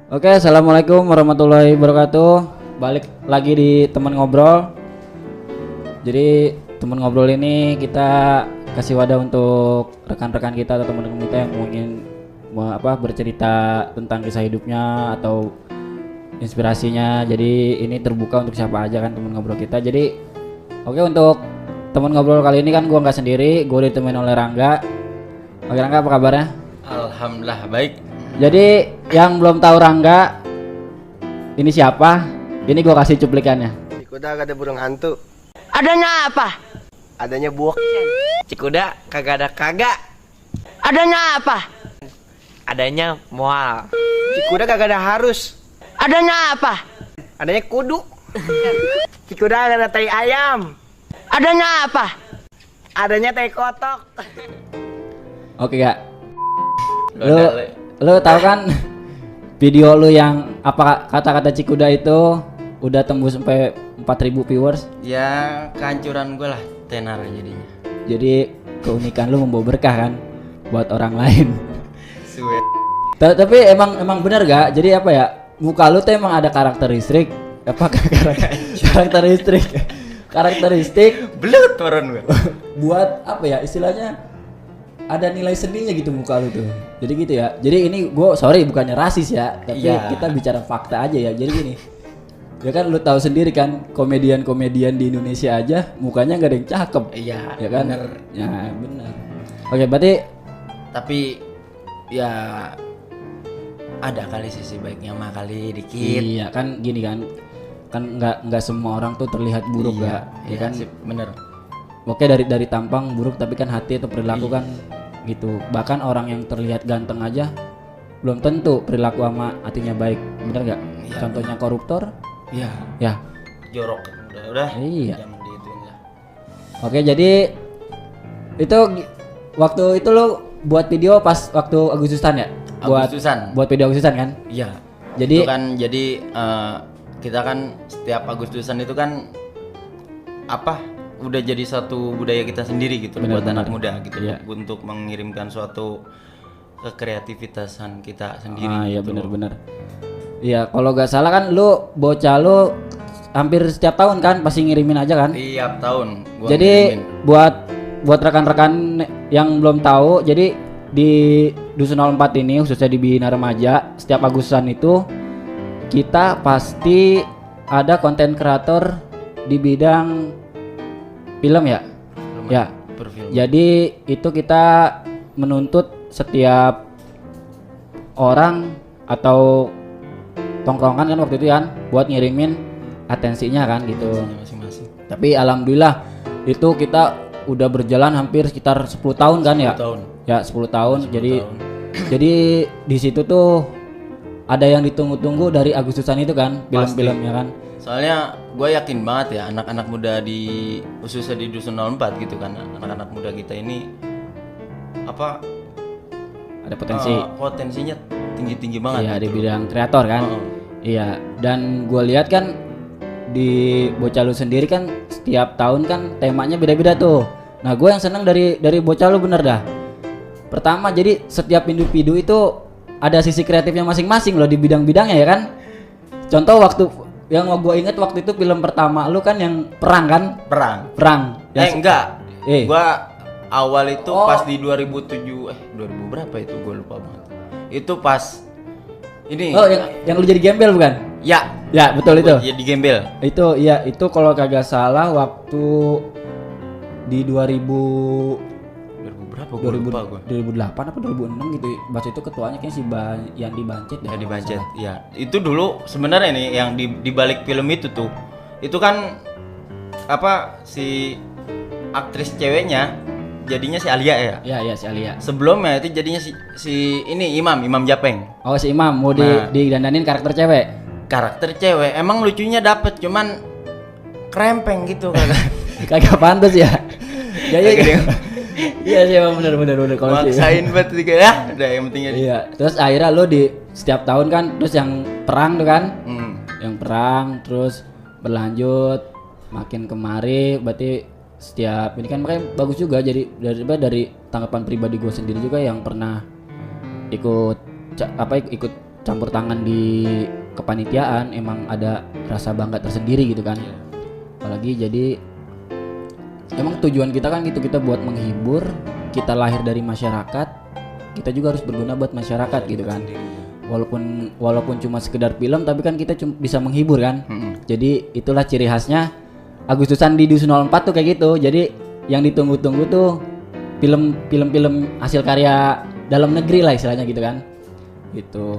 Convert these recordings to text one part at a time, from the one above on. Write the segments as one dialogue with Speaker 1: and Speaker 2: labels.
Speaker 1: Oke, assalamualaikum warahmatullahi wabarakatuh. Balik lagi di teman ngobrol. Jadi teman ngobrol ini kita kasih wadah untuk rekan-rekan kita atau teman-teman kita yang ingin bercerita tentang kisah hidupnya atau inspirasinya. Jadi ini terbuka untuk siapa aja kan teman ngobrol kita. Jadi oke, untuk teman ngobrol kali ini kan gua nggak sendiri, gua ditemenin oleh Rangga. Oke Rangga, apa kabarnya?
Speaker 2: Alhamdulillah baik.
Speaker 1: Jadi yang belum tahu Rangga ini siapa? Ini gua kasih cuplikannya.
Speaker 3: Cikuda gak ada burung hantu.
Speaker 4: Adanya apa?
Speaker 3: Adanya buak.
Speaker 2: Cikuda kagak ada kagak.
Speaker 4: Adanya apa?
Speaker 2: Adanya mual.
Speaker 3: Cikuda kagak ada harus.
Speaker 4: Adanya apa?
Speaker 3: Adanya kudu. Cikuda gak ada tai ayam.
Speaker 4: Adanya apa?
Speaker 3: Adanya tai kotok.
Speaker 1: Oke gak? Lu tahu kan video lu yang apa kata-kata Cikuda itu udah tembus sampai 4.000 viewers.
Speaker 2: Ya kehancuran gue lah tenar jadinya.
Speaker 1: Jadi keunikan lu membawa berkah kan buat orang lain.
Speaker 2: Suwe.
Speaker 1: Tapi emang benar gak? Jadi apa ya? Muka lu tuh emang ada karakteristik karakteristik
Speaker 2: Belut turun gue.
Speaker 1: buat apa ya istilahnya, ada nilai seninya gitu muka lu tuh. Jadi gitu ya. Jadi ini gue sorry bukannya rasis ya, tapi
Speaker 2: Iya.
Speaker 1: kita bicara fakta aja ya. Jadi gini, ya kan lu tahu sendiri kan komedian-komedian di Indonesia aja mukanya nggak ada yang cakep.
Speaker 2: Iya.
Speaker 1: Ya kan?
Speaker 2: Bener.
Speaker 1: Ya benar. Oke, berarti
Speaker 2: Tapi ya ada kali sisi baiknya mah kali dikit.
Speaker 1: iya kan gini kan nggak semua orang tuh terlihat buruk
Speaker 2: Iya,
Speaker 1: ya
Speaker 2: iya
Speaker 1: kan.
Speaker 2: sih, bener.
Speaker 1: Oke, dari tampang buruk tapi kan hati atau perilaku
Speaker 2: Iya.
Speaker 1: kan gitu. Bahkan orang yang terlihat ganteng aja belum tentu perilaku sama hatinya baik, bener nggak?
Speaker 2: Iya.
Speaker 1: Contohnya koruptor,
Speaker 2: Iya.
Speaker 1: ya.
Speaker 2: Jorok. Udah.
Speaker 1: Iya.
Speaker 2: Jangan diituin lah.
Speaker 1: Oke, jadi itu waktu itu lo buat video pas waktu Agustusan ya?
Speaker 2: Agustusan.
Speaker 1: Buat video Agustusan kan?
Speaker 2: Iya.
Speaker 1: Jadi
Speaker 2: Itu kan jadi kita kan setiap Agustusan itu kan udah jadi satu budaya kita sendiri gitu buat
Speaker 1: Benar.
Speaker 2: anak muda gitu
Speaker 1: Iya.
Speaker 2: untuk mengirimkan suatu kekreativitasan kita sendiri.
Speaker 1: iya
Speaker 2: gitu.
Speaker 1: benar-benar. Iya, kalau nggak salah kan lu bocah lu hampir setiap tahun kan pasti ngirimin aja kan?
Speaker 2: Tiap tahun gua
Speaker 1: Jadi
Speaker 2: ngirimin.
Speaker 1: buat rekan-rekan yang belum tahu, jadi di Dusun 04 ini khususnya di Bina Remaja setiap Agustusan itu kita pasti ada konten kreator di bidang film ya. Ya.
Speaker 2: Perfilm.
Speaker 1: Jadi itu kita menuntut setiap orang atau tongkrongan kan waktu itu kan buat ngirimin atensinya kan gitu.
Speaker 2: Masing-masing.
Speaker 1: Tapi alhamdulillah itu kita udah berjalan hampir sekitar 10 tahun kan ya?
Speaker 2: 10 tahun.
Speaker 1: Ya 10 tahun.
Speaker 2: 10
Speaker 1: Jadi
Speaker 2: tahun.
Speaker 1: jadi di situ tuh ada yang ditunggu-tunggu dari Agustusan itu kan, film-filmnya kan.
Speaker 2: Soalnya gue yakin banget ya anak-anak muda khususnya di Dusun 04 gitu kan, anak-anak muda kita ini
Speaker 1: Ada potensi.
Speaker 2: potensinya tinggi-tinggi banget.
Speaker 1: Iya, di
Speaker 2: gitu.
Speaker 1: bidang kreator kan.
Speaker 2: Heeh.
Speaker 1: Iya, dan gue lihat kan di Bocah Lu sendiri kan setiap tahun kan temanya beda-beda tuh. Nah, gue yang seneng dari Bocah Lu bener dah. Pertama, jadi setiap individu itu ada sisi kreatifnya masing-masing loh di bidang-bidangnya ya kan. Contoh waktu yang gue inget waktu itu film pertama lu kan yang perang kan? Perang. Yang
Speaker 2: Enggak.
Speaker 1: Eh.
Speaker 2: Gua awal itu
Speaker 1: Oh.
Speaker 2: pas di 2007 2000 berapa itu gue lupa banget. Itu pas ini.
Speaker 1: Oh, yang lu jadi gembel bukan?
Speaker 2: Ya,
Speaker 1: Ya, betul itu.
Speaker 2: jadi gembel.
Speaker 1: Itu iya, itu kalau kagak salah waktu di
Speaker 2: 2000 berapa gue lupa gue.
Speaker 1: 2008 apa 2006 gitu. Pas itu ketuanya kayaknya si Yandi Bancet
Speaker 2: Ya di budget. Ya, itu dulu sebenarnya nih yang di balik film itu tuh. Itu kan si aktris ceweknya jadinya si Alia ya.
Speaker 1: Iya si Alia.
Speaker 2: Sebelumnya itu jadinya si ini Imam Japeng.
Speaker 1: Oh si Imam mau
Speaker 2: Nah.
Speaker 1: didandanin karakter cewek.
Speaker 2: Karakter cewek emang lucunya dapet cuman krempeng gitu
Speaker 1: Kagak pantas ya. Iya sih emang bener kalau sih.
Speaker 2: maksain banget gitu ya udah yang pentingnya
Speaker 1: Iya, terus akhirnya lo di setiap tahun kan terus yang perang tuh kan. Yang perang terus berlanjut makin kemari berarti setiap ini kan makanya bagus juga jadi dari tanggapan pribadi gue sendiri juga yang pernah ikut campur tangan di kepanitiaan emang ada rasa bangga tersendiri gitu kan. Apalagi jadi emang tujuan kita kan gitu, kita buat menghibur, kita lahir dari masyarakat, kita juga harus berguna buat masyarakat gitu kan. Walaupun cuma sekedar film tapi kan kita bisa menghibur kan. Jadi itulah ciri khasnya Agustusan di Dusun 04 tuh kayak gitu. Jadi yang ditunggu-tunggu tuh film-film hasil karya dalam negeri lah istilahnya gitu kan. Gitu.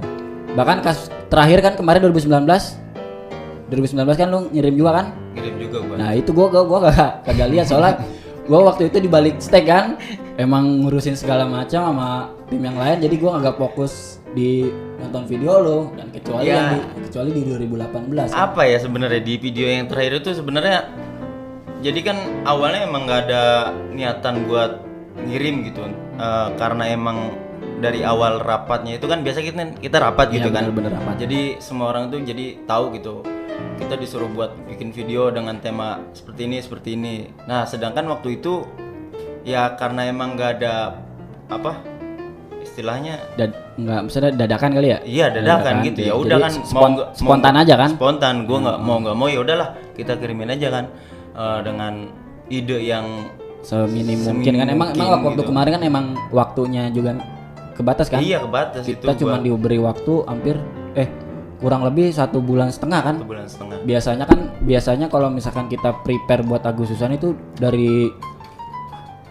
Speaker 1: Bahkan kasus terakhir kan kemarin 2019 kan lu ngirim juga kan?
Speaker 2: Ngirim juga gua.
Speaker 1: Nah, itu gua kagak lihat soalnya gua waktu itu di balik stage kan emang ngurusin segala macam sama tim yang lain, jadi gua agak fokus di nonton video lo dan kecuali di 2018.
Speaker 2: Apa ya sebenarnya di video yang terakhir itu sebenarnya jadi kan awalnya emang nggak ada niatan buat ngirim gitu, karena emang dari awal rapatnya itu kan biasa kita rapat gitu kan.
Speaker 1: Bener rapat.
Speaker 2: Jadi semua orang tuh jadi tahu gitu. Kita disuruh buat bikin video dengan tema seperti ini. Nah, sedangkan waktu itu ya karena emang nggak ada apa istilahnya
Speaker 1: nggak misalnya dadakan kali ya?
Speaker 2: Iya dadakan gitu ya. Udah kan
Speaker 1: spontan aja kan?
Speaker 2: Spontan. Gue nggak mau ya udahlah kita kirimin aja kan dengan ide yang
Speaker 1: seminim mungkin kan. Emang waktu
Speaker 2: gitu.
Speaker 1: kemarin kan emang waktunya juga kebatas kan?
Speaker 2: Iya kebatas.
Speaker 1: Kita cuma diberi waktu hampir kurang lebih 1,5 bulan kan?
Speaker 2: 1,5 bulan.
Speaker 1: Biasanya kalau misalkan kita prepare buat Agustusan itu dari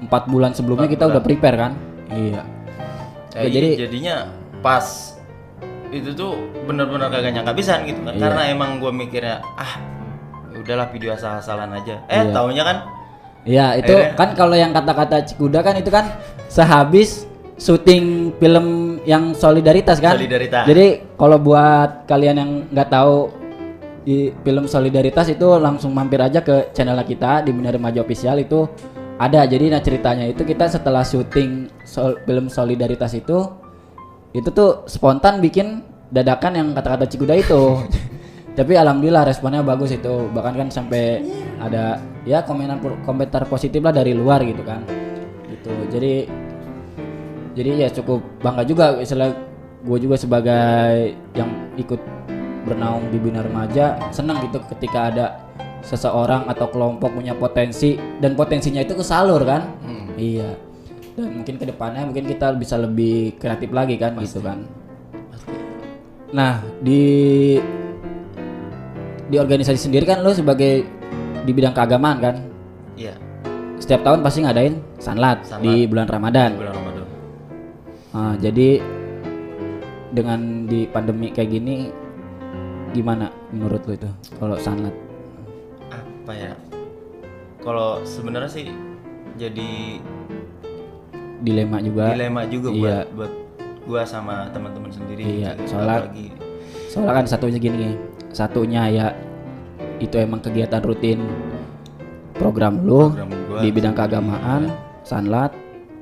Speaker 1: 4 bulan sebelumnya kita udah prepare kan? Iya.
Speaker 2: Jadi jadinya pas itu tuh benar-benar kagak nyangka pisan gitu kan. Karena emang gue mikirnya udahlah video asal-asalan aja. Taunya kan
Speaker 1: iya itu akhirnya, kan kalau yang kata-kata Cikuda kan itu kan sehabis syuting film yang Solidaritas kan. Jadi kalau buat kalian yang nggak tahu di film Solidaritas itu langsung mampir aja ke channel kita di Bina Remaja Official itu ada. Jadi ceritanya itu kita setelah syuting film Solidaritas itu tuh spontan bikin dadakan yang kata-kata Cikuda itu. Tapi alhamdulillah responnya bagus itu. Bahkan kan sampai ada ya komentar positif lah dari luar gitu kan. Gitu. Jadi ya cukup bangga juga misalnya gue juga sebagai yang ikut bernaung di Bina Remaja senang gitu ketika ada seseorang atau kelompok punya potensi dan potensinya itu kesalur kan. Iya. Dan mungkin kedepannya mungkin kita bisa lebih kreatif lagi kan. Pasti. Gitu kan. Nah di organisasi sendiri kan lo sebagai di bidang keagamaan kan.
Speaker 2: Iya.
Speaker 1: Setiap tahun pasti ngadain sanlat di bulan Ramadan. Nah, jadi dengan di pandemi kayak gini gimana menurut lo itu kalau sanlat?
Speaker 2: Apa ya? Kalau sebenarnya sih jadi
Speaker 1: dilema juga
Speaker 2: iya. buat gua sama teman-teman sendiri.
Speaker 1: Iya, soalnya kan satunya ya itu emang kegiatan rutin program lu di bidang keagamaan sanlat.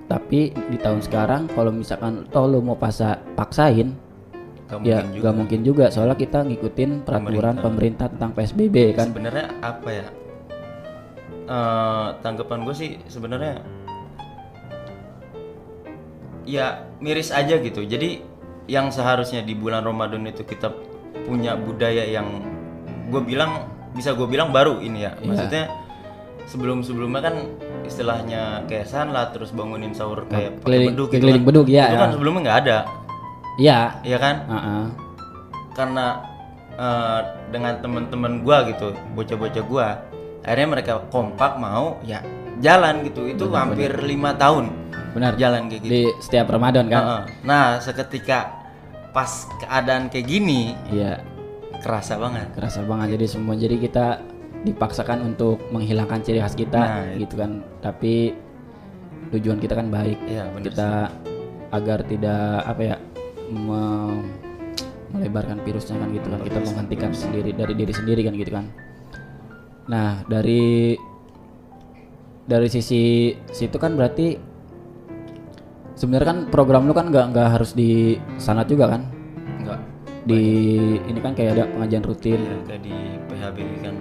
Speaker 1: Tapi di tahun sekarang kalau misalkan lu mau paksain gak mungkin juga soalnya kita ngikutin peraturan pemerintah tentang PSBB kan.
Speaker 2: Sebenarnya apa ya tanggapan gue sih sebenarnya ya miris aja gitu. Jadi yang seharusnya di bulan Ramadan itu kita punya budaya yang bisa gue bilang baru ini ya. Maksudnya sebelumnya kan istilahnya kayak sanlat terus bangunin sahur kayak pakai beduk gitu kan.
Speaker 1: Beduk ya.
Speaker 2: Itu kan sebelumnya nggak ada.
Speaker 1: Iya.
Speaker 2: Iya kan? Karena dengan teman-teman gua gitu, bocah-bocah gua, akhirnya mereka kompak mau ya jalan gitu. Itu hampir 5 tahun.
Speaker 1: Benar.
Speaker 2: Jalan kayak gitu.
Speaker 1: Di setiap Ramadan kan.
Speaker 2: Nah, seketika pas keadaan kayak gini,
Speaker 1: iya.
Speaker 2: Kerasa banget.
Speaker 1: Jadi kita dipaksakan untuk menghilangkan ciri khas kita gitu kan. Tapi tujuan kita kan baik.
Speaker 2: Ya,
Speaker 1: kita agar tidak melebarkan virusnya kan gitu kan. Kita menghentikan sendiri dari diri sendiri kan gitu kan. Nah, dari sisi situ kan berarti sebenarnya kan program lu kan nggak harus di sanat juga kan?
Speaker 2: Enggak.
Speaker 1: Ini kan kayak ada pengajian rutin.
Speaker 2: Iya, kayak di PHB kan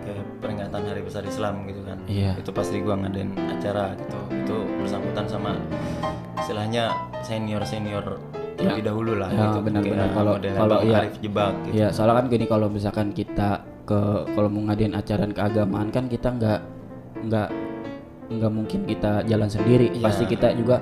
Speaker 2: kayak peringatan Hari Besar Islam gitu kan.
Speaker 1: Iya.
Speaker 2: Itu pasti gua ngadain acara gitu. Itu bersangkutan sama istilahnya senior lebih dahulu lah
Speaker 1: Ya,
Speaker 2: gitu.
Speaker 1: benar-benar.
Speaker 2: Kayak
Speaker 1: Kalau
Speaker 2: Bang
Speaker 1: iya.
Speaker 2: Arif Jebak gitu.
Speaker 1: Iya, soalnya kan gini, kalau misalkan kita kalau mau ngadain acara keagamaan kan kita nggak mungkin kita jalan sendiri.
Speaker 2: Iya.
Speaker 1: Pasti kita juga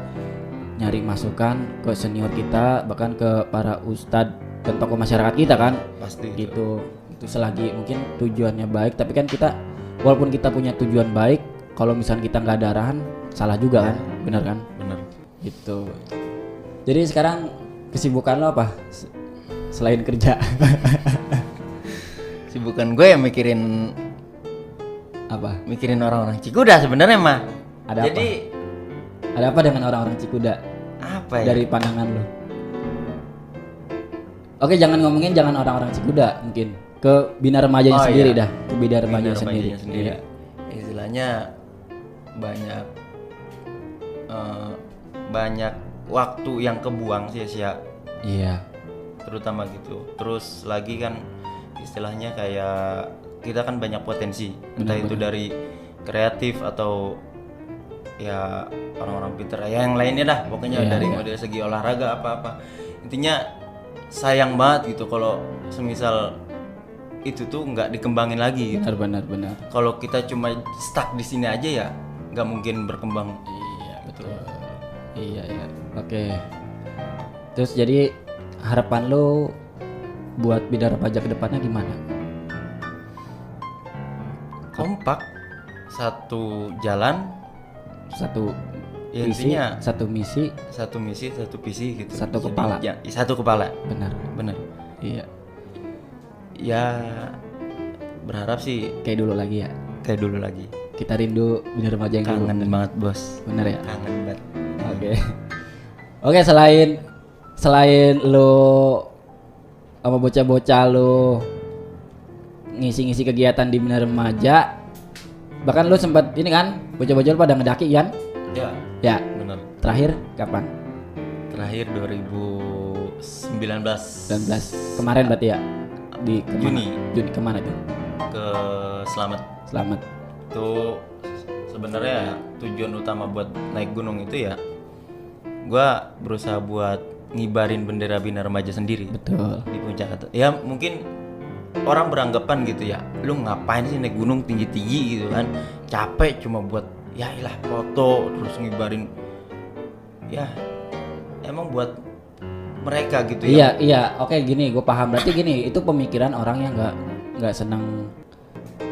Speaker 1: nyari masukan ke senior kita, bahkan ke para ustadz dan tokoh masyarakat kita kan.
Speaker 2: Pasti itu.
Speaker 1: Gitu. Itu selagi mungkin tujuannya baik, tapi kan kita walaupun kita punya tujuan baik, kalau misalkan kita nggak ada arahan, salah juga kan, benar kan?
Speaker 2: Bener.
Speaker 1: Gitu. Jadi sekarang kesibukan lo apa selain kerja?
Speaker 2: Sibukan gue yang mikirin orang-orang Cikuda sebenarnya mah.
Speaker 1: Ada
Speaker 2: Jadi
Speaker 1: Ada apa dengan orang-orang Cikuda
Speaker 2: apa ya?
Speaker 1: dari pandangan lo? Oke, jangan ngomongin orang-orang Cikuda, mungkin ke bina remajanya
Speaker 2: Oh,
Speaker 1: sendiri
Speaker 2: iya.
Speaker 1: dah, ke bina remajanya
Speaker 2: Remajanya
Speaker 1: sendiri. Iya.
Speaker 2: Istilahnya banyak waktu yang kebuang sia-sia,
Speaker 1: Iya.
Speaker 2: terutama gitu. Terus lagi kan istilahnya kayak kita kan banyak potensi, entah itu dari kreatif atau ya orang-orang pintar ya yang lainnya dah, pokoknya
Speaker 1: Iya,
Speaker 2: dari
Speaker 1: iya.
Speaker 2: model segi olahraga apa-apa. Intinya sayang banget gitu kalau semisal itu tuh nggak dikembangin lagi gitu.
Speaker 1: Benar.
Speaker 2: Kalau kita cuma stuck di sini aja ya nggak mungkin berkembang.
Speaker 1: Iya, betul. Iya. Oke. Terus jadi harapan lo buat bina remaja ke depannya gimana?
Speaker 2: Kompak, satu jalan,
Speaker 1: Satu
Speaker 2: ya
Speaker 1: visi,
Speaker 2: intinya
Speaker 1: satu misi,
Speaker 2: satu misi, satu visi gitu.
Speaker 1: Satu
Speaker 2: Jadi,
Speaker 1: kepala.
Speaker 2: ya, satu kepala.
Speaker 1: benar.
Speaker 2: Bener.
Speaker 1: Iya.
Speaker 2: Ya berharap sih
Speaker 1: Kayak dulu lagi ya.
Speaker 2: kayak dulu lagi.
Speaker 1: Kita rindu bina remaja yang dulu.
Speaker 2: Kangen banget bos.
Speaker 1: Benar ya?
Speaker 2: Kangen banget.
Speaker 1: Oke, selain lo sama bocah-bocah lo ngisi-ngisi kegiatan di bina remaja, bahkan lo sempat ini kan, bocah-bocah lo pada ngedaki kan?
Speaker 2: Ya,
Speaker 1: Ya,
Speaker 2: bener.
Speaker 1: terakhir kapan?
Speaker 2: Terakhir 2019
Speaker 1: 19 kemarin berarti ya? Di kemana? Juni kemana tuh?
Speaker 2: ke Slamet.
Speaker 1: Selamat.
Speaker 2: Itu sebenarnya tujuan utama buat naik gunung itu ya gua berusaha buat ngibarin bendera bina remaja sendiri
Speaker 1: Betul.
Speaker 2: di puncak atas. Ya mungkin orang beranggapan gitu ya, lu ngapain sih naik gunung tinggi-tinggi gitu kan, capek cuma buat ya ilah foto terus ngibarin, ya emang buat mereka gitu ya.
Speaker 1: Iya. Oke, gini, gue paham. Berarti gini, itu pemikiran orang yang nggak senang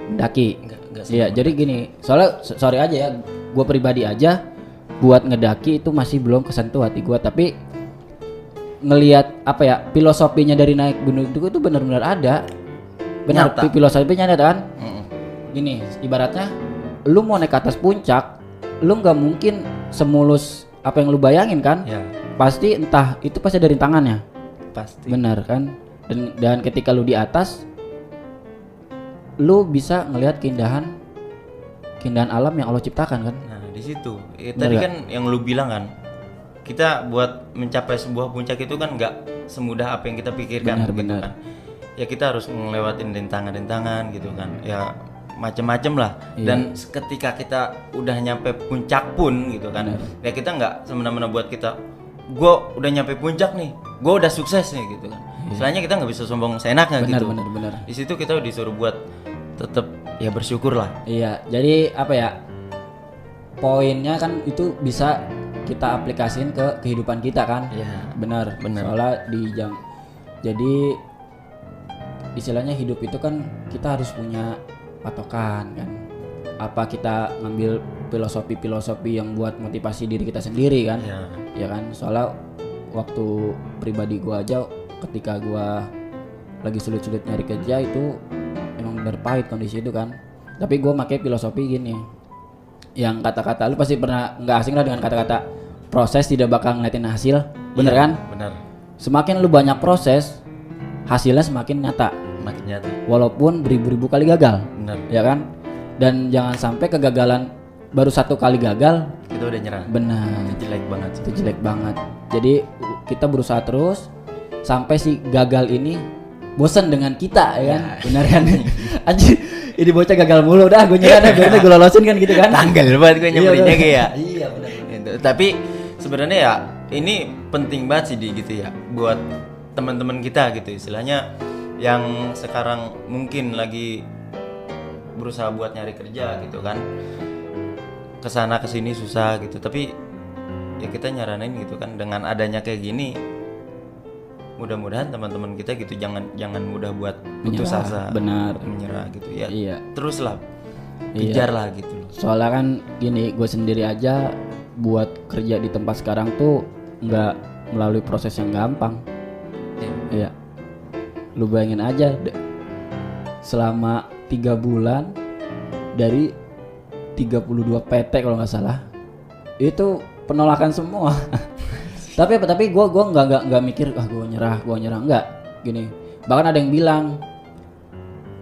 Speaker 1: mendaki.
Speaker 2: Nggak
Speaker 1: Iya, jadi gini. Soalnya sorry aja ya, gue pribadi aja buat ngedaki itu masih belum kesentuh hati gue. Tapi ngelihat apa ya, filosofinya dari naik gunung itu benar-benar ada. Benar,
Speaker 2: Nyata.
Speaker 1: filosofinya ada kan?
Speaker 2: Mm-mm.
Speaker 1: Gini, ibaratnya lu mau naik ke atas puncak, lu nggak mungkin semulus apa yang lu bayangin kan?
Speaker 2: Ya
Speaker 1: Pasti entah itu pasti ada rintangannya.
Speaker 2: pasti.
Speaker 1: Benar kan? Dan ketika lu di atas, lu bisa ngelihat keindahan alam yang Allah ciptakan kan?
Speaker 2: Nah di situ,
Speaker 1: Bener
Speaker 2: tadi
Speaker 1: gak?
Speaker 2: kan yang lu bilang kan, kita buat mencapai sebuah puncak itu kan nggak semudah apa yang kita pikirkan, gitu
Speaker 1: Benar.
Speaker 2: kan. Ya kita harus ngelewatin rintangan-rintangan gitu kan, ya macem-macem lah.
Speaker 1: Iya.
Speaker 2: Dan ketika kita udah nyampe puncak pun gitu kan, ya kita nggak semena-mena buat kita, gue udah nyampe puncak nih, gue udah sukses nih gitu kan. Istilahnya kita nggak bisa sombong seenaknya
Speaker 1: Benar,
Speaker 2: gitu.
Speaker 1: benar.
Speaker 2: Di situ kita disuruh buat tetap ya bersyukur lah.
Speaker 1: Iya, jadi apa ya? Poinnya kan itu bisa kita aplikasiin ke kehidupan kita kan?
Speaker 2: Iya.
Speaker 1: Benar. Soalnya jadi istilahnya hidup itu kan kita harus punya patokan kan. Apa kita ngambil filosofi yang buat motivasi diri kita sendiri kan?
Speaker 2: Iya.
Speaker 1: Ya kan? Soalnya waktu pribadi gua aja ketika gua lagi sulit-sulit nyari kerja itu emang bener pahit kondisi itu kan. Tapi gua pakai filosofi gini. Yang kata-kata lu pasti pernah nggak asing lah dengan kata-kata proses tidak bakal ngeliatin hasil. Bener
Speaker 2: Iya,
Speaker 1: kan?
Speaker 2: Benar.
Speaker 1: Semakin lu banyak proses, hasilnya semakin nyata.
Speaker 2: Makin nyata.
Speaker 1: Walaupun beribu-ribu kali gagal.
Speaker 2: Benar.
Speaker 1: Ya kan? Dan jangan sampai kegagalan baru satu kali gagal.
Speaker 2: Kita udah nyerah.
Speaker 1: Benar.
Speaker 2: Itu jelek banget sih.
Speaker 1: Itu jelek banget. Jadi kita berusaha terus sampai si gagal ini bosan dengan kita ya kan. Benar kan? Anjir, ini bocah gagal mulu dah, gue nyerah dah, biarin gue lolosin kan gitu kan.
Speaker 2: Tanggal banget gue nyamperin
Speaker 1: Iya,
Speaker 2: kayak ya.
Speaker 1: Iya benar.
Speaker 2: Gitu. Tapi sebenarnya ini penting banget sih gitu ya buat teman-teman kita gitu istilahnya yang sekarang mungkin lagi berusaha buat nyari kerja gitu kan, kesana kesini susah gitu, tapi ya kita nyaranin gitu kan dengan adanya kayak gini mudah-mudahan teman-teman kita gitu jangan mudah buat putus asa,
Speaker 1: benar,
Speaker 2: menyerah gitu ya.
Speaker 1: Iya.
Speaker 2: Teruslah kejar lah gitu loh.
Speaker 1: Soalnya kan gini, gue sendiri aja buat kerja di tempat sekarang tuh nggak melalui proses yang gampang. Iya. Lu bayangin aja selama 3 bulan dari 32 PT kalau nggak salah itu penolakan semua. tapi gue nggak mikir gue nyerah enggak gini. Bahkan ada yang bilang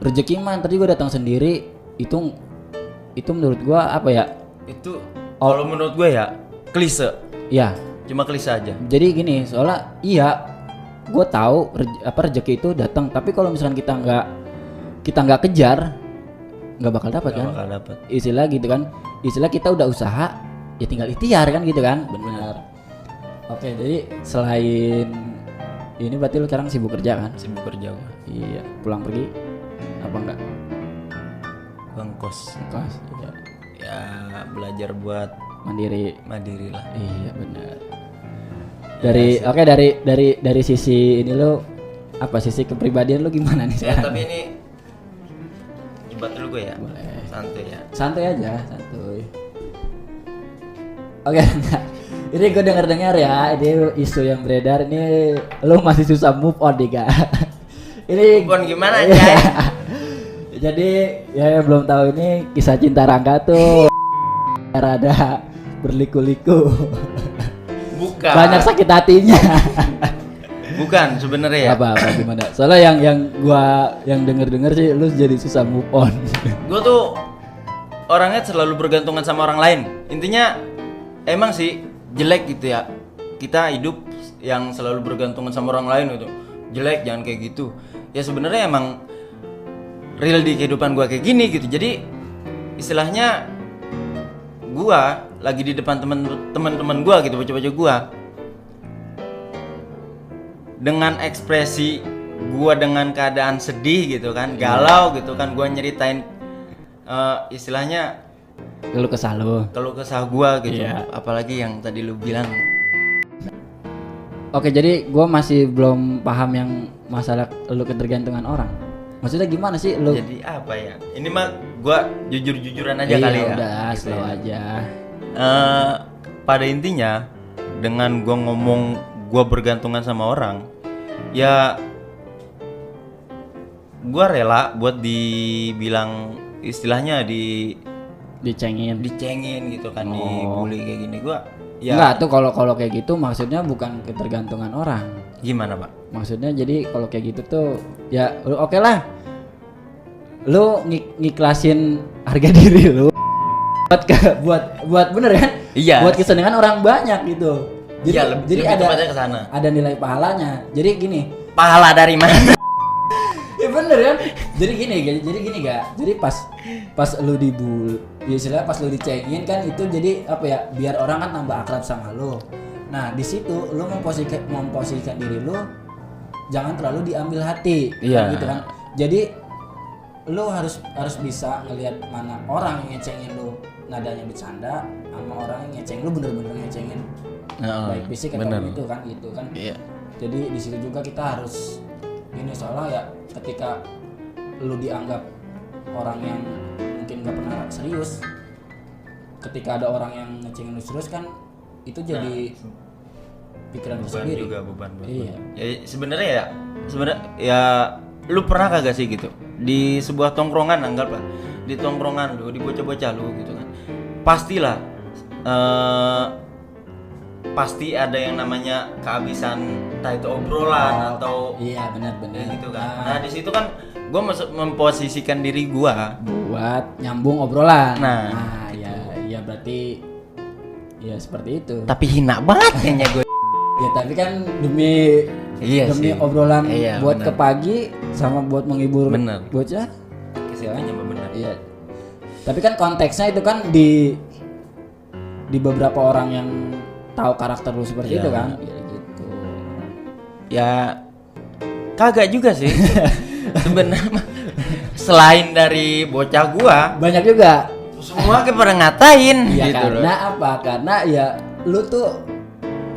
Speaker 1: rezeki mah tadi gue datang sendiri. Itu menurut gue apa ya,
Speaker 2: itu kalau menurut gue ya klise
Speaker 1: ya,
Speaker 2: cuma klise aja.
Speaker 1: jadi gini, soalnya iya gue tahu rezeki itu datang, tapi kalau misalkan kita nggak kejar nggak bakal dapat kan.
Speaker 2: Bakal dapat.
Speaker 1: Istilah gitu kan, istilah kita udah usaha ya tinggal ikhtiar kan gitu kan. Benar. Oke, jadi selain ini berarti lu sekarang sibuk kerja kan?
Speaker 2: Sibuk kerja gua.
Speaker 1: Iya, pulang pergi apa enggak?
Speaker 2: Bangkos.
Speaker 1: Kos, iya.
Speaker 2: Ya belajar buat
Speaker 1: Mandiri
Speaker 2: lah.
Speaker 1: Iya benar. Dari sisi ini lo apa, sisi kepribadian lo gimana nih
Speaker 2: Ya,
Speaker 1: sekarang?
Speaker 2: tapi ini nyebat dulu gue ya.
Speaker 1: Boleh.
Speaker 2: Santai ya.
Speaker 1: Santai aja, santuy. Oke, enggak. Ini gue dengar ya, ini isu yang beredar ini lo masih susah move on nih kak. Ini
Speaker 2: Move on gimana
Speaker 1: Iya.
Speaker 2: Jay?
Speaker 1: Jadi ya yang belum tahu ini kisah cinta Rangga tuh rada berliku-liku.
Speaker 2: Bukan.
Speaker 1: Banyak sakit hatinya.
Speaker 2: Bukan sebenarnya ya.
Speaker 1: Apa gimana? Soalnya yang denger sih lu jadi susah move on.
Speaker 2: Gue tuh orangnya selalu bergantungan sama orang lain. Intinya emang sih jelek gitu ya. Kita hidup yang selalu bergantungan sama orang lain itu jelek, jangan kayak gitu. Ya sebenarnya emang real di kehidupan gua kayak gini gitu. Jadi istilahnya gua lagi di depan teman-teman gua gitu, baca-baca gua. Dengan ekspresi gua dengan keadaan sedih gitu kan, galau gitu kan, gua nyeritain istilahnya
Speaker 1: Lu kesal lu.
Speaker 2: kalau kesah gua gitu.
Speaker 1: Iya.
Speaker 2: Apalagi yang tadi lu bilang.
Speaker 1: Oke, jadi gua masih belum paham yang masalah lu ketergantungan orang. Maksudnya gimana sih lu?
Speaker 2: Jadi apa ya? Ini mah gua jujur-jujuran aja
Speaker 1: Iya,
Speaker 2: kali ya.
Speaker 1: Udah,
Speaker 2: Gitu
Speaker 1: slow
Speaker 2: ya.
Speaker 1: aja.
Speaker 2: Pada intinya dengan gua ngomong gua bergantungan sama orang, ya gua rela buat dibilang istilahnya
Speaker 1: Dicengin.
Speaker 2: dicengin gitu kan,
Speaker 1: Oh.
Speaker 2: dibully kayak gini. Gua ya
Speaker 1: Enggak tuh, kalau kayak gitu maksudnya bukan ketergantungan orang.
Speaker 2: gimana, Pak?
Speaker 1: Maksudnya jadi kalau kayak gitu tuh ya oke lah. Lu ngiklasin harga diri lu buat bener kan?
Speaker 2: Iya.
Speaker 1: Buat kesenangan orang banyak gitu. Jadi
Speaker 2: Iya,
Speaker 1: jadi
Speaker 2: lebih
Speaker 1: ada
Speaker 2: tepatnya ke sana.
Speaker 1: ada nilai pahalanya. Jadi gini.
Speaker 2: Pahala dari mana?
Speaker 1: Ya bener kan? Jadi gini gak? Jadi pas lu ya istilahnya pas lu dicengin kan itu jadi apa ya? Biar orang kan tambah akrab sama lu. Nah, di situ lu memposisikan diri lu jangan terlalu diambil hati.
Speaker 2: Iya.
Speaker 1: Gitu kan. Jadi lu harus bisa ngelihat mana orang yang ngecengin lu nadanya bercanda sama orang yang ngecengin lu bener-bener ngecengin baik fisik atau itu kan gitu kan.
Speaker 2: Iya.
Speaker 1: Jadi di situ juga kita harus ini, soalnya ya ketika lu dianggap orang yang mungkin gak pernah serius, ketika ada orang yang ngecengin lu serius kan itu jadi pikiran lu
Speaker 2: Beban
Speaker 1: sendiri.
Speaker 2: juga beban.
Speaker 1: Iya.
Speaker 2: Ya sebenarnya ya lu pernah kagak sih gitu di sebuah tongkrongan, anggaplah di tongkrongan lu, di bocah-bocah lu gitu kan, pastilah pasti ada yang namanya kehabisan entah itu obrolan atau
Speaker 1: Iya benar
Speaker 2: gitu kan. Nah di situ kan gue memposisikan diri gue
Speaker 1: buat nyambung obrolan.
Speaker 2: Nah,
Speaker 1: ya berarti ya seperti itu.
Speaker 2: tapi hina banget kayaknya gue.
Speaker 1: Ya tapi kan demi
Speaker 2: Iya
Speaker 1: demi
Speaker 2: sih.
Speaker 1: obrolan
Speaker 2: Iya,
Speaker 1: buat
Speaker 2: benar.
Speaker 1: ke pagi sama buat menghibur
Speaker 2: Benar.
Speaker 1: bocah.
Speaker 2: Kesitunya benar.
Speaker 1: Iya. Tapi kan konteksnya itu kan di beberapa orang yang tahu karakter lu seperti
Speaker 2: Iya.
Speaker 1: itu kan. Ya gitu.
Speaker 2: Ya kagak juga sih. Sebenarnya selain dari bocah gua,
Speaker 1: Banyak juga.
Speaker 2: semua kayak pada ngatain
Speaker 1: Ya
Speaker 2: gitu loh.
Speaker 1: karena apa? Karena ya lu tuh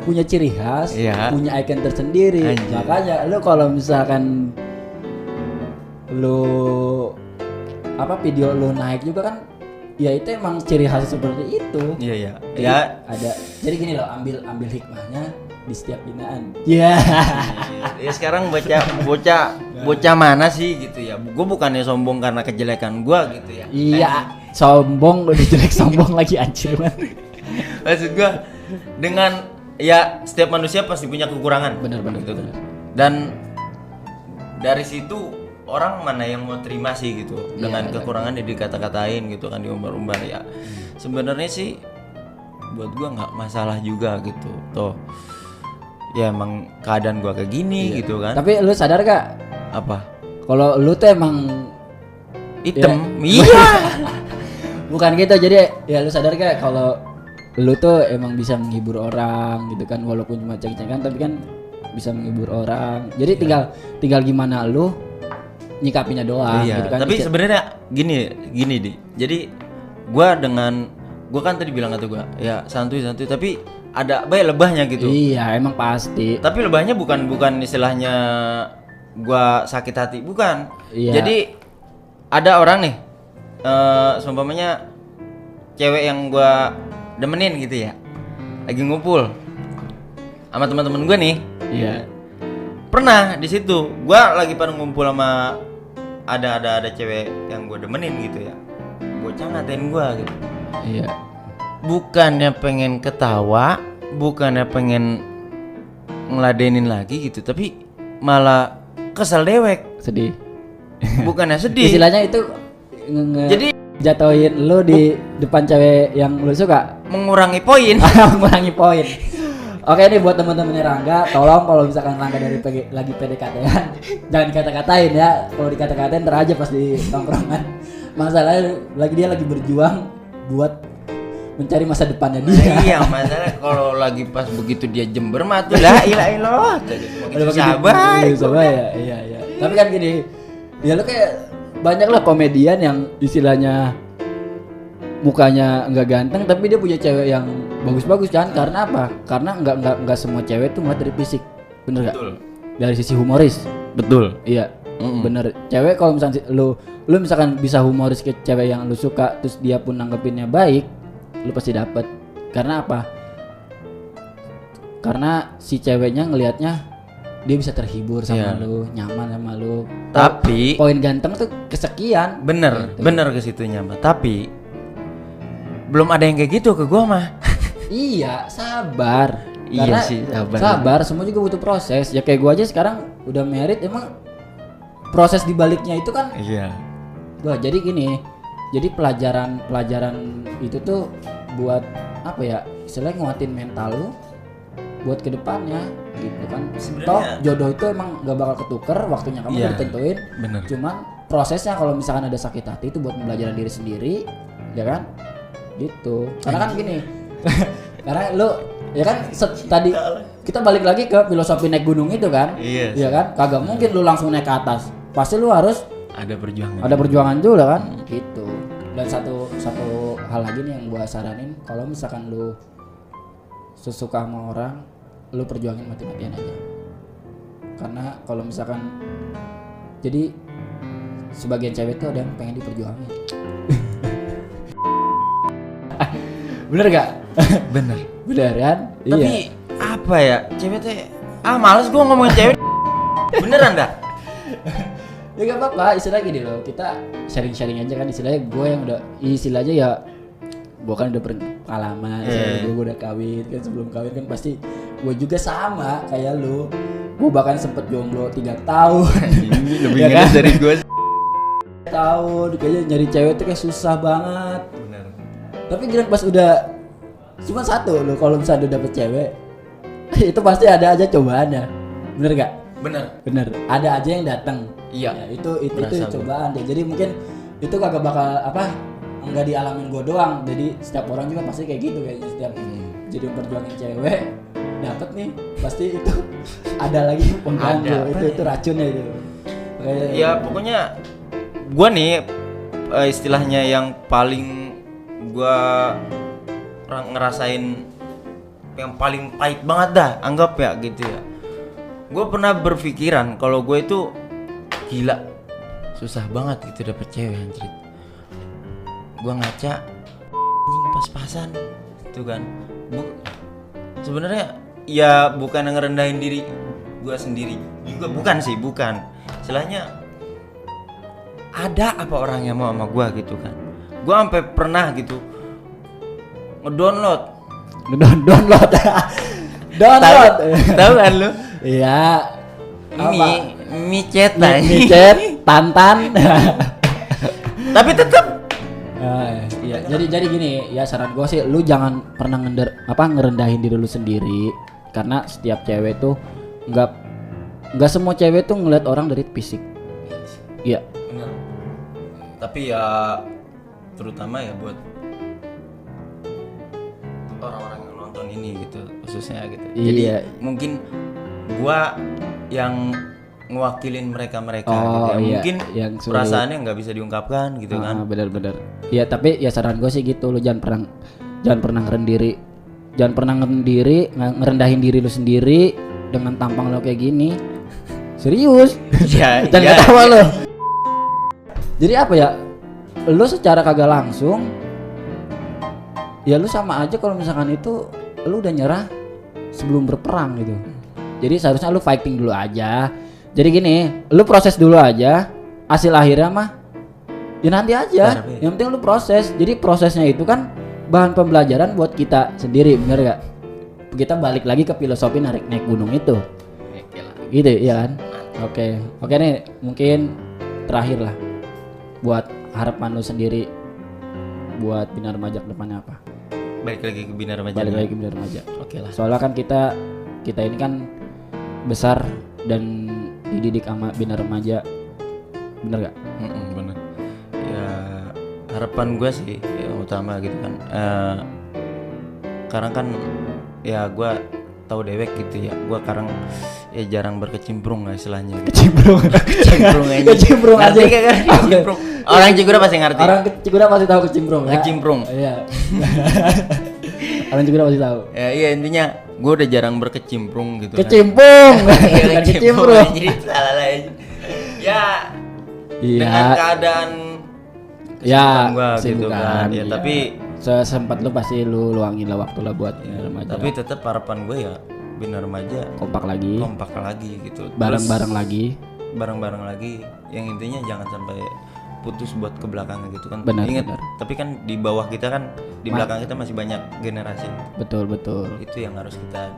Speaker 1: punya ciri khas,
Speaker 2: Iya.
Speaker 1: punya icon tersendiri.
Speaker 2: Anjir.
Speaker 1: Makanya lu kalau misalkan lu video lu naik juga kan, ya itu emang ciri khas seperti itu.
Speaker 2: Iya ya.
Speaker 1: Jadi
Speaker 2: Ya
Speaker 1: ada. Jadi gini loh, ambil hikmahnya di setiap binaan. Ya.
Speaker 2: ya sekarang bocah mana sih gitu ya. Gua bukannya sombong karena kejelekan gua gitu ya.
Speaker 1: Iya, sombong udah jelek sombong lagi anjir man.
Speaker 2: Maksud gua dengan ya setiap manusia pasti punya kekurangan.
Speaker 1: Bener.
Speaker 2: Gitu. Dan dari situ orang mana yang mau terima sih gitu dengan kekurangan yang dikata-katain gitu kan, diumbar-umbar ya. Sebenarnya sih buat gua nggak masalah juga gitu. Toh ya emang keadaan gua kayak gini gitu kan.
Speaker 1: Tapi lu sadar gak
Speaker 2: Apa?
Speaker 1: kalau lu tuh emang
Speaker 2: Hitam.
Speaker 1: Ya.
Speaker 2: Iya.
Speaker 1: bukan gitu, jadi ya lu sadar gak kalau lu tuh emang bisa menghibur orang gitu kan, walaupun cuma ceng-cengan tapi kan bisa menghibur orang. Jadi tinggal gimana lu nyikapinya doang
Speaker 2: Iya,
Speaker 1: gitu kan.
Speaker 2: tapi sebenarnya gini di. Jadi gua kan tadi bilang kata gua, ya santuy tapi ada baik lebahnya gitu.
Speaker 1: Iya, emang pasti.
Speaker 2: Tapi lebahnya bukan istilahnya gua sakit hati, bukan.
Speaker 1: Iya.
Speaker 2: Jadi ada orang nih seumpamanya cewek yang gua demenin gitu ya. Lagi ngumpul sama teman-teman gua nih.
Speaker 1: Iya.
Speaker 2: Pernah di situ gua lagi pada ngumpul sama ada cewek yang gua demenin gitu ya. Bocah ngatain gua gitu.
Speaker 1: Iya.
Speaker 2: Bukannya pengen ketawa, bukannya pengen ngeladenin lagi gitu, tapi malah kesel dewek.
Speaker 1: Sedih.
Speaker 2: Bukannya sedih.
Speaker 1: Istilahnya itu
Speaker 2: Jadi
Speaker 1: jatuhin lu di depan cewek yang lu suka.
Speaker 2: mengurangi poin.
Speaker 1: Mengurangi poin. Oke nih buat teman-temannya Rangga, tolong kalau misalkan Rangga lagi PDKT-an, jangan dikata-katain ya. Kalau dikata-katain ntar aja pas di tongkrongan. Masalahnya dia lagi berjuang buat mencari masa depannya dia.
Speaker 2: Iya, masalah kalau lagi pas begitu dia jember mah tuh la ilaha illallah. Jadi semakin sabar.
Speaker 1: Ya, iya. Tapi kan gini, ya lu kayak banyak lah komedian yang istilahnya mukanya nggak ganteng tapi dia punya cewek yang bagus-bagus kan. Karena apa? Karena nggak semua cewek tuh ngeliat dari fisik, bener gak?
Speaker 2: Betul.
Speaker 1: Dari sisi humoris.
Speaker 2: Betul.
Speaker 1: Iya, bener. Cewek kalau misalkan lu misalkan bisa humoris ke cewek yang lu suka, terus dia pun nanggepinnya baik, lu pasti dapet. Karena apa? Karena si ceweknya ngelihatnya dia bisa terhibur sama lu, nyaman sama lu.
Speaker 2: Tapi
Speaker 1: Poin ganteng tuh kesekian.
Speaker 2: bener ke situnya mah. Tapi belum ada yang kayak gitu ke gua mah.
Speaker 1: Iya, sabar.
Speaker 2: Iya
Speaker 1: Karena
Speaker 2: sih, sabar.
Speaker 1: Sabar, semua juga butuh proses. Ya kayak gua aja sekarang udah married, emang proses dibaliknya itu kan.
Speaker 2: Iya.
Speaker 1: Wah, jadi gini. Jadi pelajaran itu tuh buat apa ya? Istilahnya nguatin mental lu buat kedepannya gitu kan.
Speaker 2: Sebenarnya-
Speaker 1: Toh jodoh itu emang gak bakal ketuker, waktunya kamu
Speaker 2: Iya,
Speaker 1: udah ditentuin.
Speaker 2: bener.
Speaker 1: Cuman prosesnya kalau misalkan ada sakit hati itu buat pembelajaran diri sendiri, ya kan? Gitu. Karena kan gini. Karena lu ya kan tadi kita balik lagi ke filosofi naik gunung itu kan?
Speaker 2: Iya.
Speaker 1: Iya kan? Kagak mungkin lu langsung naik ke atas. Pasti lu harus
Speaker 2: Ada perjuangan.
Speaker 1: ada perjuangan juga kan? Gitu. Dan satu hal lagi nih yang gua saranin, kalau misalkan lu sesuka sama orang, lu perjuangin mati-matian aja. Karena kalau misalkan jadi sebagian cewek tuh ada yang pengen diperjuangin. Bener gak?
Speaker 2: Bener.
Speaker 1: Bener kan?
Speaker 2: Tapi
Speaker 1: Iya.
Speaker 2: apa ya? Cewek teh males gua ngomongin cewek. Beneran dah?
Speaker 1: Ya gak apa-apa, istilahnya gini loh, kita sharing-sharing aja kan. Istilahnya gue yang udah, istilahnya ya gue kan udah berpengalaman, gue udah kawin kan. Sebelum kawin kan pasti gue juga sama kayak lu. Gue bahkan sempet jomblo 3 tahun.
Speaker 2: Lebih
Speaker 1: Ya
Speaker 2: ngenes
Speaker 1: kan?
Speaker 2: dari gua.
Speaker 1: Tahun, kayaknya nyari cewek tuh kayak susah banget.
Speaker 2: Bener.
Speaker 1: Tapi giliran pas udah cuma satu loh, kalau misalnya udah dapet cewek itu pasti ada aja cobaannya. Bener gak? Bener, ada aja yang datang.
Speaker 2: Iya.
Speaker 1: Ya, itu
Speaker 2: Berasa
Speaker 1: cobaan deh. Jadi mungkin itu kagak bakal enggak dialamin gue doang. Jadi setiap orang juga pasti kayak gitu kayaknya setiap. jadi memperjuangin cewek dapat nih pasti itu ada lagi pengganggu itu racunnya itu.
Speaker 2: Ya pokoknya gua nih istilahnya yang paling gua ngerasain yang paling pahit banget dah, anggap ya gitu ya. Gua pernah berpikiran kalau gue itu gila susah banget gitu dapet cewek anjir. Gua ngaca pas-pasan itu kan. Sebenarnya ya bukan ngerendahin diri gua sendiri juga, bukan sih, bukan. Istilahnya ada apa orang yang mau sama gua gitu kan. Gua sampai pernah gitu download tahu kan lu?
Speaker 1: Iya.
Speaker 2: Micet
Speaker 1: Tantan.
Speaker 2: Tapi tetap
Speaker 1: Iya, jadi gini ya, saran gue sih lu jangan pernah ngerendahin diri lu sendiri, karena setiap cewek tuh nggak semua cewek tuh ngeliat orang dari fisik. Iya.
Speaker 2: Benar. Tapi ya terutama ya buat orang-orang yang nonton ini gitu khususnya gitu. Jadi
Speaker 1: Iya.
Speaker 2: mungkin gua yang ngewakilin mereka gitu ya.
Speaker 1: Iya,
Speaker 2: Mungkin
Speaker 1: yang sulit.
Speaker 2: perasaannya nggak bisa diungkapkan gitu kan.
Speaker 1: Benar-benar. Iya, tapi ya saran gue sih gitu, lu jangan pernah ngerendahin diri lu sendiri dengan tampang lo kayak gini. Serius.
Speaker 2: Iya.
Speaker 1: Jangan ketawa lo. Jadi apa ya? Lu secara kagak langsung ya lu sama aja kalau misalkan itu lu udah nyerah sebelum berperang gitu. Jadi seharusnya lu fighting dulu aja. Jadi gini, lu proses dulu aja. Hasil akhirnya mah ya nanti aja. Yang penting lu proses. Jadi prosesnya itu kan bahan pembelajaran buat kita sendiri, bener gak? Kita balik lagi ke filosofi naik gunung itu. Gitu ya kan? Oke nih, mungkin terakhir lah buat harapan lu sendiri buat Bina Remaja ke depannya apa?
Speaker 2: Balik lagi ke Bina Remaja.
Speaker 1: Oke lah. Soalnya kan kita ini kan besar dan dididik sama Bina Remaja, bener gak?
Speaker 2: Bener. Ya harapan gue sih yang utama gitu kan. Sekarang kan ya gue tahu dewek gitu ya. Gue sekarang ya jarang berkecimprung lah istilahnya. Gitu. Kecimprung aja.
Speaker 1: Kecimprung aja.
Speaker 2: Ngerti kan? Kecimprung. Orang Cigura pasti ngerti.
Speaker 1: Orang Cigura pasti tahu kecimprung. Ya?
Speaker 2: Kecimprung.
Speaker 1: Iya. Orang Cigura pasti tahu.
Speaker 2: Ya iya, intinya gue udah jarang berkecimprung gitu
Speaker 1: Kecimpung.
Speaker 2: kan.
Speaker 1: Bukan kecimprung.
Speaker 2: Jadi salah lagi. Ya.
Speaker 1: Iya.
Speaker 2: Dengan keadaan
Speaker 1: Ya,
Speaker 2: gua
Speaker 1: sibuk
Speaker 2: gitu kan. Ya
Speaker 1: iya.
Speaker 2: tapi
Speaker 1: sesempat lu pasti lu luangin lah waktu lah buat Bina Remaja.
Speaker 2: tapi tetap harapan gue ya Bina Remaja
Speaker 1: kompak lagi
Speaker 2: gitu.
Speaker 1: bareng-bareng
Speaker 2: lagi yang intinya jangan sampai putus buat ke belakang gitu kan.
Speaker 1: Benar,
Speaker 2: Ingat,
Speaker 1: benar.
Speaker 2: tapi kan di bawah kita kan di belakang kita masih banyak generasi.
Speaker 1: betul
Speaker 2: Itu yang harus kita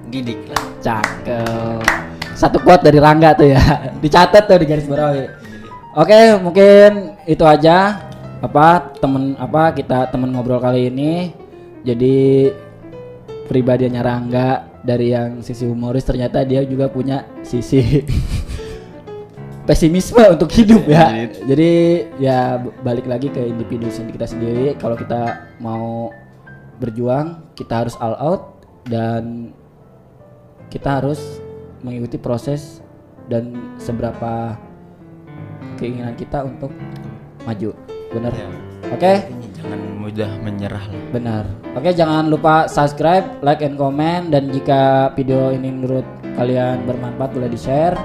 Speaker 2: didik lah.
Speaker 1: cakep. Satu quote dari Rangga tuh ya. Dicatat tuh di garis bawahi. Oke, mungkin itu aja kita temen ngobrol kali ini. Jadi pribadinya Rangga dari yang sisi humoris, ternyata dia juga punya sisi pesimisme untuk hidup ya. Jadi ya balik lagi ke individu kita sendiri. Kalau kita mau berjuang, kita harus all out dan kita harus mengikuti proses dan seberapa keinginan kita untuk maju. Benar.
Speaker 2: Ya.
Speaker 1: Oke.
Speaker 2: Jangan mudah menyerah lah.
Speaker 1: Benar. Oke, jangan lupa subscribe, like, and comment. Dan jika video ini menurut kalian bermanfaat, boleh di-share.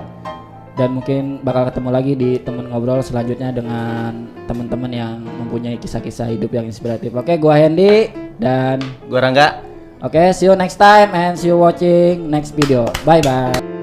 Speaker 1: Dan mungkin bakal ketemu lagi di temen ngobrol selanjutnya dengan teman-teman yang mempunyai kisah-kisah hidup yang inspiratif. Oke, gua Hendy dan
Speaker 2: Gua Rangga.
Speaker 1: oke, see you next time and see you watching next video. Bye bye.